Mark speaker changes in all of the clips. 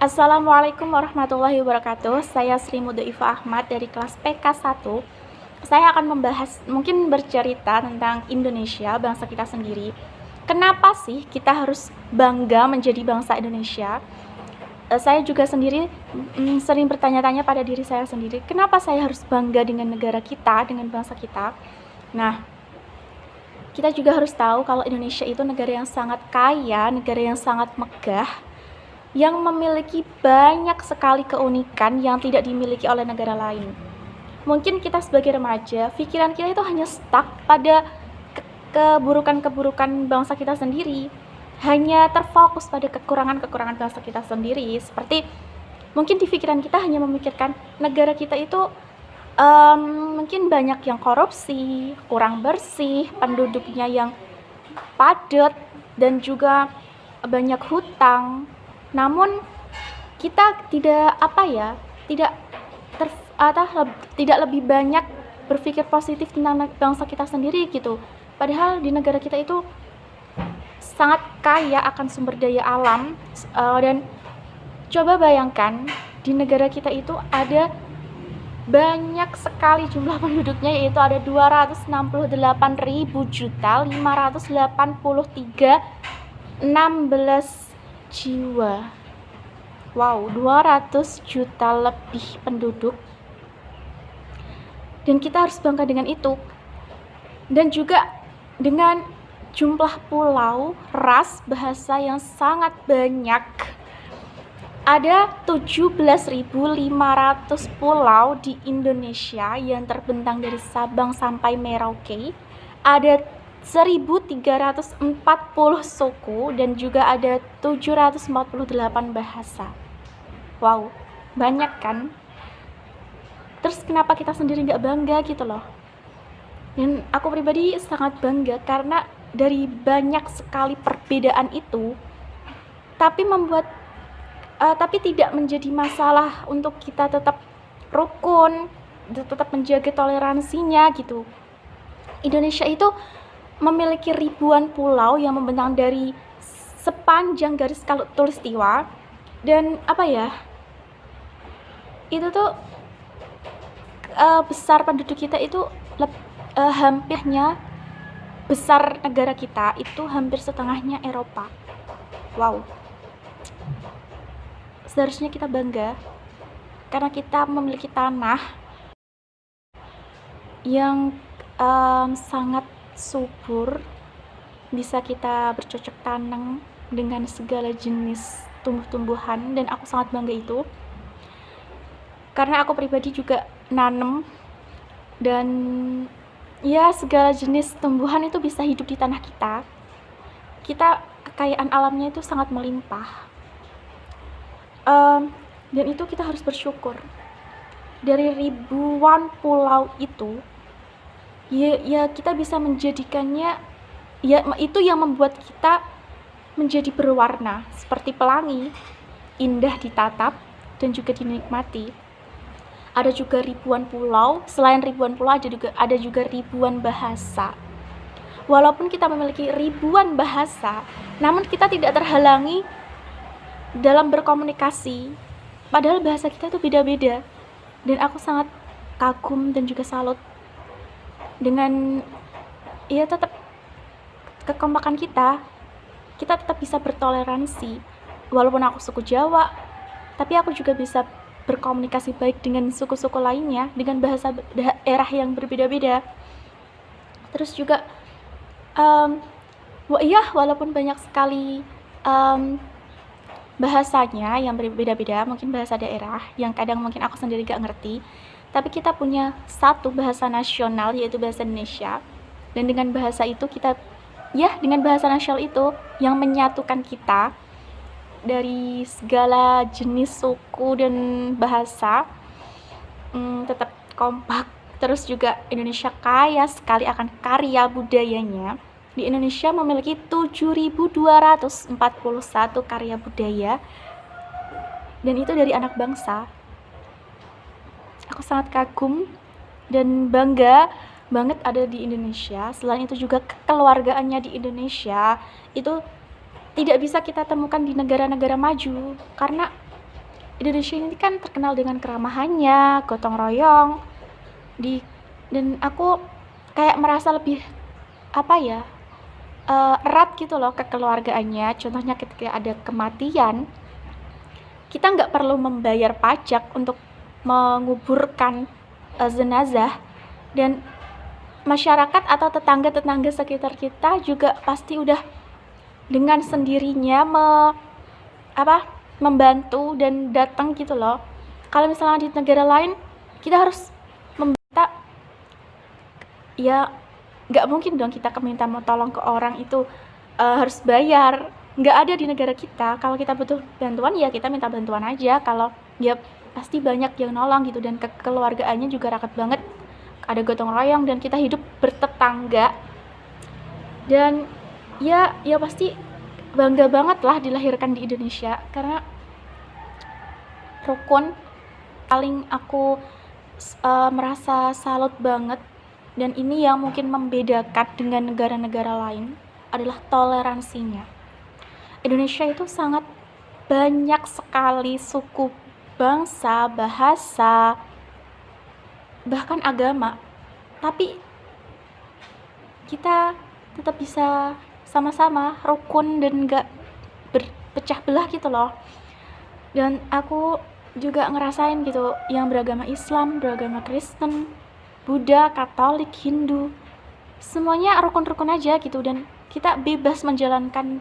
Speaker 1: Assalamualaikum warahmatullahi wabarakatuh. Saya Sri Mudaifa Ahmad dari kelas PK1. Saya akan mungkin bercerita tentang Indonesia, bangsa kita sendiri. Kenapa sih kita harus bangga menjadi bangsa Indonesia? Saya juga sendiri sering bertanya-tanya pada diri saya sendiri, kenapa saya harus bangga dengan negara kita, dengan bangsa kita? Nah, kita juga harus tahu kalau Indonesia itu negara yang sangat kaya, negara yang sangat megah, yang memiliki banyak sekali keunikan yang tidak dimiliki oleh negara lain. Mungkin kita sebagai remaja, pikiran kita itu hanya stuck pada keburukan-keburukan bangsa kita sendiri, hanya terfokus pada kekurangan-kekurangan bangsa kita sendiri. Seperti mungkin di pikiran kita hanya memikirkan negara kita itu mungkin banyak yang korupsi, kurang bersih, penduduknya yang padat, dan juga banyak hutang. Namun kita tidak lebih banyak berpikir positif tentang bangsa kita sendiri gitu. Padahal di negara kita itu sangat kaya akan sumber daya alam, dan coba bayangkan di negara kita itu ada banyak sekali jumlah penduduknya, yaitu ada 268.583.16 jiwa. Wow, 200 juta lebih penduduk. Dan kita harus bangga dengan itu. Dan juga dengan jumlah pulau, ras, bahasa yang sangat banyak. Ada 17.500 pulau di Indonesia yang terbentang dari Sabang sampai Merauke. Ada 1.340 suku dan juga ada 748 bahasa. Wow, banyak kan? Terus kenapa kita sendiri nggak bangga gitu loh? Dan aku pribadi sangat bangga karena dari banyak sekali perbedaan itu, tapi tidak menjadi masalah untuk kita tetap rukun, tetap menjaga toleransinya gitu. Indonesia itu memiliki ribuan pulau yang membentang dari sepanjang garis khatulistiwa, dan itu tuh besar penduduk kita itu hampirnya besar negara kita itu hampir setengahnya Eropa. Wow, seharusnya kita bangga karena kita memiliki tanah yang sangat subur, bisa kita bercocok tanam dengan segala jenis tumbuh-tumbuhan, dan aku sangat bangga itu karena aku pribadi juga nanam, dan ya segala jenis tumbuhan itu bisa hidup di tanah kita. Kekayaan alamnya itu sangat melimpah, dan itu kita harus bersyukur. Dari ribuan pulau itu ya kita bisa menjadikannya, ya itu yang membuat kita menjadi berwarna seperti pelangi, indah ditatap dan juga dinikmati. Ada juga ribuan pulau, selain ribuan pulau ada juga ribuan bahasa. Walaupun kita memiliki ribuan bahasa, namun kita tidak terhalangi dalam berkomunikasi, padahal bahasa kita itu beda-beda. Dan aku sangat kagum dan juga salut dengan tetap kekompakan kita tetap bisa bertoleransi. Walaupun aku suku Jawa, tapi aku juga bisa berkomunikasi baik dengan suku-suku lainnya dengan bahasa daerah yang berbeda-beda. Terus juga walaupun banyak sekali bahasanya yang berbeda-beda, mungkin bahasa daerah yang kadang mungkin aku sendiri gak ngerti, tapi kita punya satu bahasa nasional, yaitu bahasa Indonesia. Dan dengan bahasa nasional itu yang menyatukan kita dari segala jenis suku dan bahasa, tetap kompak. Terus juga Indonesia kaya sekali akan karya budayanya. Di Indonesia memiliki 7.241 karya budaya, dan itu dari anak bangsa. Aku sangat kagum dan bangga banget ada di Indonesia. Selain itu juga kekeluargaannya di Indonesia itu tidak bisa kita temukan di negara-negara maju, karena Indonesia ini kan terkenal dengan keramahannya, gotong royong, di dan aku kayak merasa lebih apa ya, erat gitu loh kekeluargaannya. Contohnya ketika ada kematian, kita nggak perlu membayar pajak untuk menguburkan jenazah, dan masyarakat atau tetangga-tetangga sekitar kita juga pasti udah dengan sendirinya membantu dan datang gitu loh. Kalau misalnya di negara lain kita harus meminta, ya nggak mungkin dong kita minta mau tolong ke orang itu harus bayar. Nggak ada di negara kita. Kalau kita butuh bantuan ya kita minta bantuan aja. Kalau ya pasti banyak yang nolong gitu, dan kekeluargaannya juga raket banget. Ada gotong royong dan kita hidup bertetangga. Dan ya pasti bangga banget lah dilahirkan di Indonesia, karena rukun paling aku merasa salut banget, dan ini yang mungkin membedakan dengan negara-negara lain adalah toleransinya. Indonesia itu sangat banyak sekali suku, bangsa, bahasa, bahkan agama, tapi kita tetap bisa sama-sama rukun dan gak berpecah belah gitu loh. Dan aku juga ngerasain gitu, yang beragama Islam, beragama Kristen, Buddha, Katolik, Hindu, semuanya rukun-rukun aja gitu, dan kita bebas menjalankan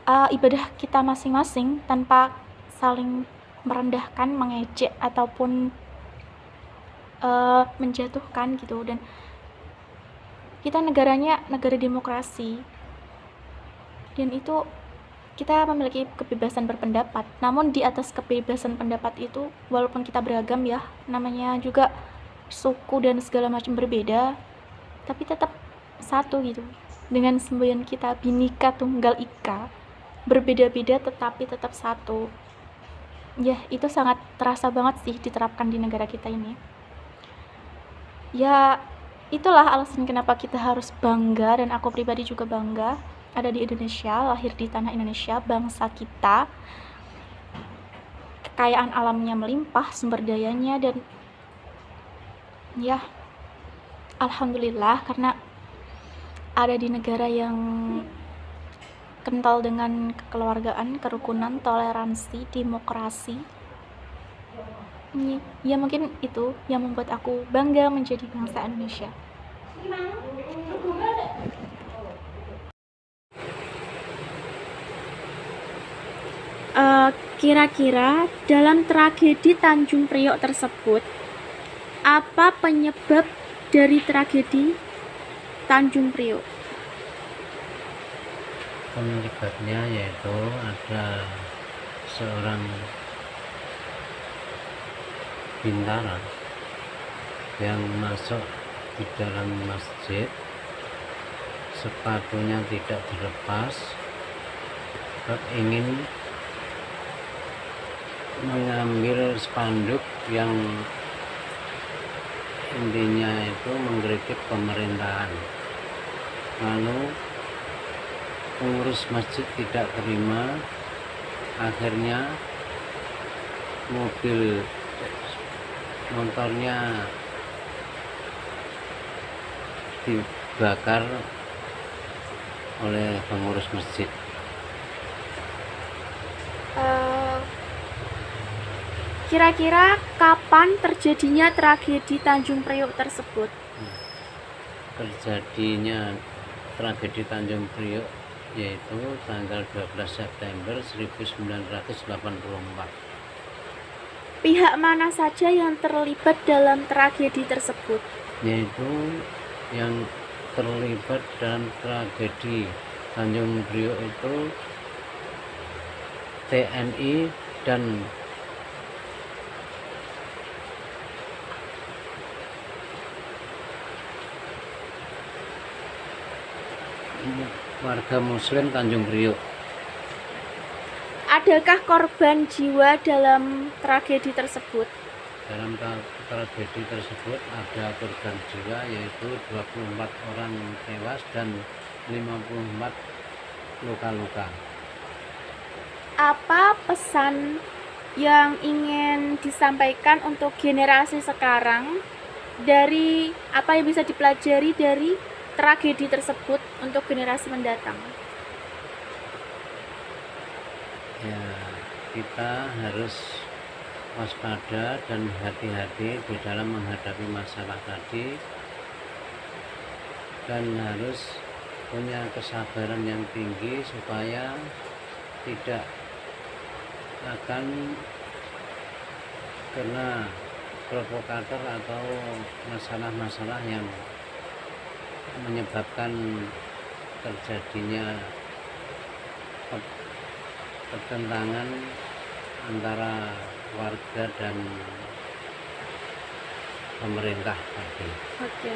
Speaker 1: ibadah kita masing-masing tanpa saling merendahkan, mengejek ataupun menjatuhkan gitu. Dan kita negaranya negara demokrasi, dan itu kita memiliki kebebasan berpendapat. Namun di atas kebebasan pendapat itu, walaupun kita beragam ya, namanya juga suku dan segala macam berbeda, tapi tetap satu gitu. Dengan semboyan kita Bhinneka Tunggal Ika, berbeda-beda tetapi tetap satu. Ya, itu sangat terasa banget sih diterapkan di negara kita ini. Ya, itulah alasan kenapa kita harus bangga, dan aku pribadi juga bangga ada di Indonesia, lahir di tanah Indonesia, bangsa kita. Kekayaan alamnya melimpah, sumber dayanya, dan ya alhamdulillah karena ada di negara yang kental dengan kekeluargaan, kerukunan, toleransi, demokrasi. Ya mungkin itu yang membuat aku bangga menjadi bangsa Indonesia. Kira-kira dalam tragedi Tanjung Priok tersebut, apa penyebab dari tragedi Tanjung Priok?
Speaker 2: Penyebabnya yaitu ada seorang bintara yang masuk di dalam masjid, sepatunya tidak dilepas, ingin mengambil spanduk yang intinya itu mengkritik pemerintahan. Lalu pengurus masjid tidak terima, akhirnya motornya dibakar oleh pengurus masjid.
Speaker 1: Kira-kira kapan terjadinya tragedi Tanjung Priok tersebut?
Speaker 2: Terjadinya tragedi Tanjung Priok yaitu tanggal 12 September 1984.
Speaker 1: Pihak mana saja yang terlibat dalam tragedi tersebut?
Speaker 2: Yaitu yang terlibat dalam tragedi Tanjung Priok itu TNI dan warga muslim Tanjung Priok.
Speaker 1: Adakah korban jiwa dalam tragedi tersebut?
Speaker 2: Dalam tragedi tersebut ada korban jiwa yaitu 24 orang tewas dan 54 luka-luka.
Speaker 1: Apa pesan yang ingin disampaikan untuk generasi sekarang dari apa yang bisa dipelajari dari tragedi tersebut untuk generasi mendatang?
Speaker 2: Ya, kita harus waspada dan hati-hati di dalam menghadapi masalah tadi, dan harus punya kesabaran yang tinggi supaya tidak akan kena provokator atau masalah-masalah yang menyebabkan terjadinya pertentangan antara warga dan pemerintah tadi.
Speaker 1: Oke.